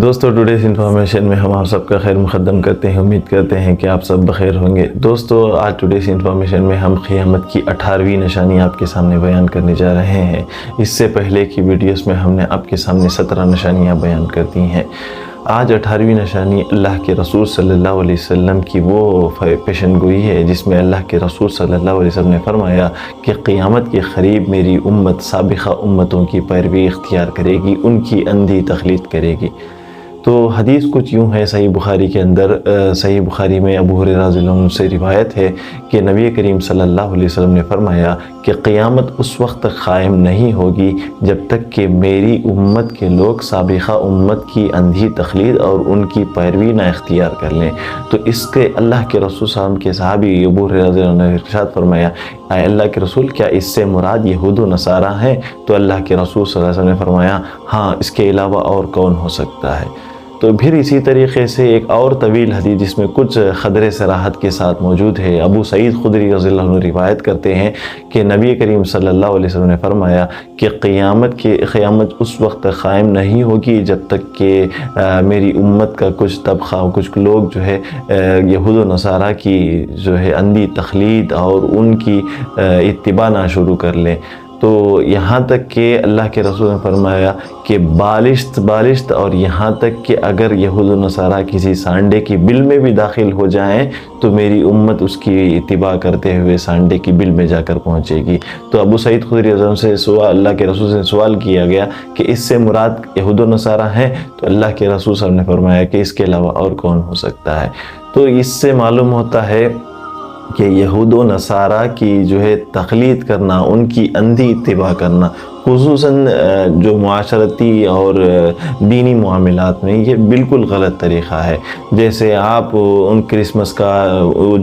دوستو today's information میں ہم آپ سب کا خیر مقدم کرتے ہیں. امید کرتے ہیں کہ آپ سب بخیر ہوں گے. دوستو آج ٹوڈیز انفارمیشن میں ہم قیامت کی 18ویں نشانی آپ کے سامنے بیان کرنے جا رہے ہیں. اس سے پہلے کی ویڈیوز میں ہم نے آپ کے سامنے 17 نشانیاں بیان کر دی ہیں. آج 18ویں نشانی اللہ کے رسول صلی اللہ علیہ وسلم کی وہ پیشن گوئی ہے جس میں اللہ کے رسول صلی اللہ علیہ وسلم نے فرمایا کہ قیامت کے قریب میری امت سابقہ امتوں کی پیروی اختیار کرے گی، ان کی اندھی تقلید کرے گی. تو حدیث کچھ یوں ہے صحیح بخاری کے اندر. صحیح بخاری میں ابو ہریرہ رضی اللہ عنہ سے روایت ہے کہ نبی کریم صلی اللہ علیہ وسلم نے فرمایا کہ قیامت اس وقت تک قائم نہیں ہوگی جب تک کہ میری امت کے لوگ سابقہ امت کی اندھی تقلید اور ان کی پیروی نہ اختیار کر لیں. تو اس کے اللہ کے رسول صلی اللہ علیہ وسلم کے صحابی ابو ہریرہ رضی اللہ عنہ نے ارشاد فرمایا، اے اللہ کے رسول کیا اس سے مراد یہود و نصارہ ہیں؟ تو اللہ کے رسول صلی اللہ علیہ وسلم نے فرمایا ہاں، اس کے علاوہ اور کون ہو سکتا ہے. تو پھر اسی طریقے سے ایک اور طویل حدیث جس میں کچھ قدر صراحت کے ساتھ موجود ہے. ابو سعید خدری رضی اللہ عنہ روایت کرتے ہیں کہ نبی کریم صلی اللہ علیہ وسلم نے فرمایا کہ قیامت اس وقت قائم نہیں ہوگی جب تک کہ میری امت کا کچھ طبقہ کچھ لوگ جو ہے یہود و نصارہ کی جو ہے اندھی تقلید اور ان کی اتباع نہ شروع کر لیں. تو یہاں تک کہ اللہ کے رسول نے فرمایا کہ بالشت اور یہاں تک کہ اگر یہود و نصارہ کسی سانڈے کی بل میں بھی داخل ہو جائیں تو میری امت اس کی اتباع کرتے ہوئے سانڈے کی بل میں جا کر پہنچے گی. تو ابو سعید خدری رضی اللہ عنہ سے اللہ کے رسول سے سوال کیا گیا کہ اس سے مراد یہود و نصارہ ہیں؟ تو اللہ کے رسول صلی اللہ علیہ وسلم نے فرمایا کہ اس کے علاوہ اور کون ہو سکتا ہے. تو اس سے معلوم ہوتا ہے کہ یہود و نصارہ کی جو ہے تقلید کرنا، ان کی اندھی اتباع کرنا، خصوصاً جو معاشرتی اور دینی معاملات میں یہ بالکل غلط طریقہ ہے. جیسے آپ ان کرسمس کا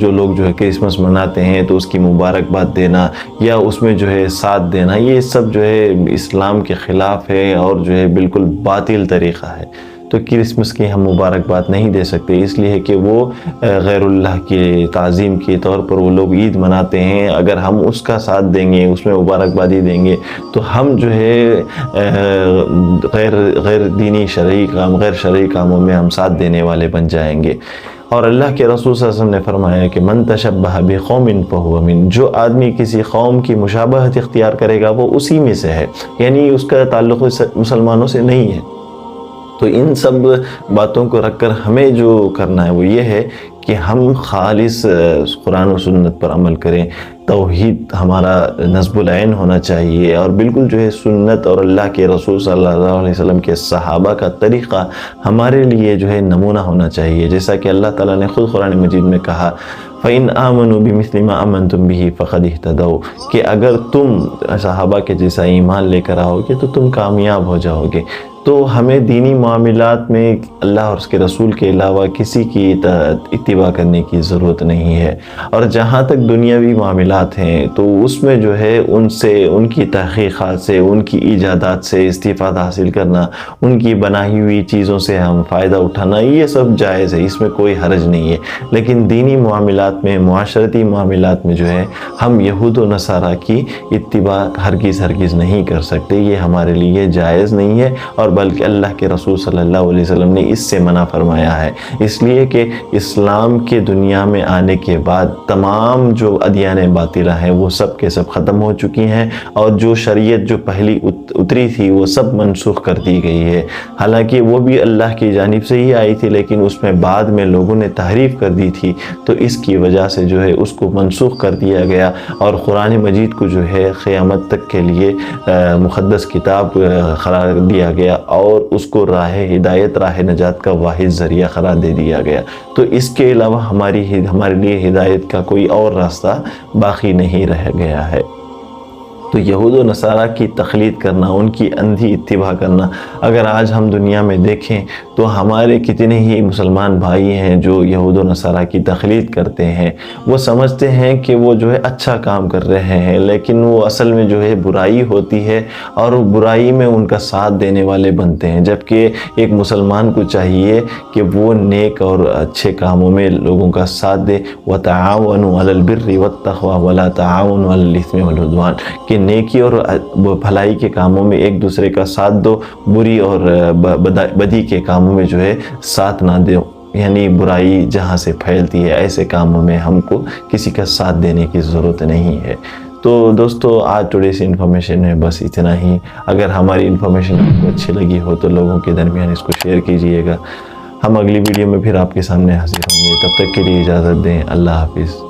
جو لوگ جو ہے کرسمس مناتے ہیں تو اس کی مبارکباد دینا یا اس میں جو ہے ساتھ دینا، یہ سب جو ہے اسلام کے خلاف ہے اور جو ہے بالکل باطل طریقہ ہے. تو کرسمس کی ہم مبارکباد نہیں دے سکتے اس لیے کہ وہ غیر اللہ کی تعظیم کے طور پر وہ لوگ عید مناتے ہیں. اگر ہم اس کا ساتھ دیں گے، اس میں مبارکبادی دیں گے تو ہم جو ہے غیر دینی غیر شرعی کاموں میں ہم ساتھ دینے والے بن جائیں گے. اور اللہ کے رسول صلی اللہ علیہ وسلم نے فرمایا کہ من تشبہ بقوم فہو من، جو آدمی کسی قوم کی مشابہت اختیار کرے گا وہ اسی میں سے ہے، یعنی اس کا تعلق مسلمانوں سے نہیں ہے. تو ان سب باتوں کو رکھ کر ہمیں جو کرنا ہے وہ یہ ہے کہ ہم خالص قرآن و سنت پر عمل کریں. توحید ہمارا نصب العین ہونا چاہیے اور بالکل جو ہے سنت اور اللہ کے رسول صلی اللہ علیہ وسلم کے صحابہ کا طریقہ ہمارے لیے جو ہے نمونہ ہونا چاہیے. جیسا کہ اللہ تعالیٰ نے خود قرآن مجید میں کہا فَإِنْ آمَنُوا بِمِثْلِ مَا آمَنْتُمْ بِهِ فَقَدِ اهْتَدَوْا، کہ اگر تم صحابہ کے جیسا ایمان لے کر آؤ گے تو تم کامیاب ہو جاؤ گے. تو ہمیں دینی معاملات میں اللہ اور اس کے رسول کے علاوہ کسی کی اتباع کرنے کی ضرورت نہیں ہے. اور جہاں تک دنیاوی معاملات ہیں تو اس میں جو ہے ان سے، ان کی تحقیقات سے، ان کی ایجادات سے استفادہ حاصل کرنا، ان کی بنائی ہوئی چیزوں سے ہم فائدہ اٹھانا، یہ سب جائز ہے، اس میں کوئی حرج نہیں ہے. لیکن دینی معاملات میں، معاشرتی معاملات میں جو ہے ہم یہود و نصارہ کی اتباع ہرگز نہیں کر سکتے. یہ ہمارے لیے جائز نہیں ہے اور بلکہ اللہ کے رسول صلی اللہ علیہ وسلم نے اس سے منع فرمایا ہے. اس لیے کہ اسلام کے دنیا میں آنے کے بعد تمام جو ادیان باطلہ ہیں وہ سب کے سب ختم ہو چکی ہیں اور جو شریعت جو پہلی اتری تھی وہ سب منسوخ کر دی گئی ہے. حالانکہ وہ بھی اللہ کی جانب سے ہی آئی تھی لیکن اس میں بعد میں لوگوں نے تحریف کر دی تھی، تو اس کی وجہ سے جو ہے اس کو منسوخ کر دیا گیا اور قرآن مجید کو جو ہے قیامت تک کے لیے مقدس کتاب قرار دیا گیا اور اس کو راہ ہدایت، راہ نجات کا واحد ذریعہ قرار دے دیا گیا. تو اس کے علاوہ ہمارے لیے ہدایت کا کوئی اور راستہ باقی نہیں رہ گیا ہے. تو یہود و نصارہ کی تقلید کرنا، ان کی اندھی اتباع کرنا، اگر آج ہم دنیا میں دیکھیں تو ہمارے کتنے ہی مسلمان بھائی ہیں جو یہود و نصارہ کی تقلید کرتے ہیں. وہ سمجھتے ہیں کہ وہ جو ہے اچھا کام کر رہے ہیں لیکن وہ اصل میں جو ہے برائی ہوتی ہے اور برائی میں ان کا ساتھ دینے والے بنتے ہیں. جبکہ ایک مسلمان کو چاہیے کہ وہ نیک اور اچھے کاموں میں لوگوں کا ساتھ دے. وَتَعَاوَنُوا عَلَى الْبِرِّ وَالتَّقْوَىٰ وَلَا تَعَاوَنُوا عَلَى الْإِثْمِ وَالْعُدْوَانِ، کہ نیکی اور بھلائی کے کاموں میں ایک دوسرے کا ساتھ دو، بری اور بدی کے کاموں میں جو ہے ساتھ نہ دو، یعنی برائی جہاں سے پھیلتی ہے ایسے کاموں میں ہم کو کسی کا ساتھ دینے کی ضرورت نہیں ہے۔ تو دوستو آج ٹوڈے سے انفارمیشن ہے بس اتنا ہی۔ اگر ہماری انفارمیشن آپ کو اچھی لگی ہو تو لوگوں کے درمیان اس کو شیئر کیجئے گا۔ ہم اگلی ویڈیو میں پھر آپ کے سامنے حاضر ہوں گے، تب تک کے لیے اجازت دیں، اللہ حافظ۔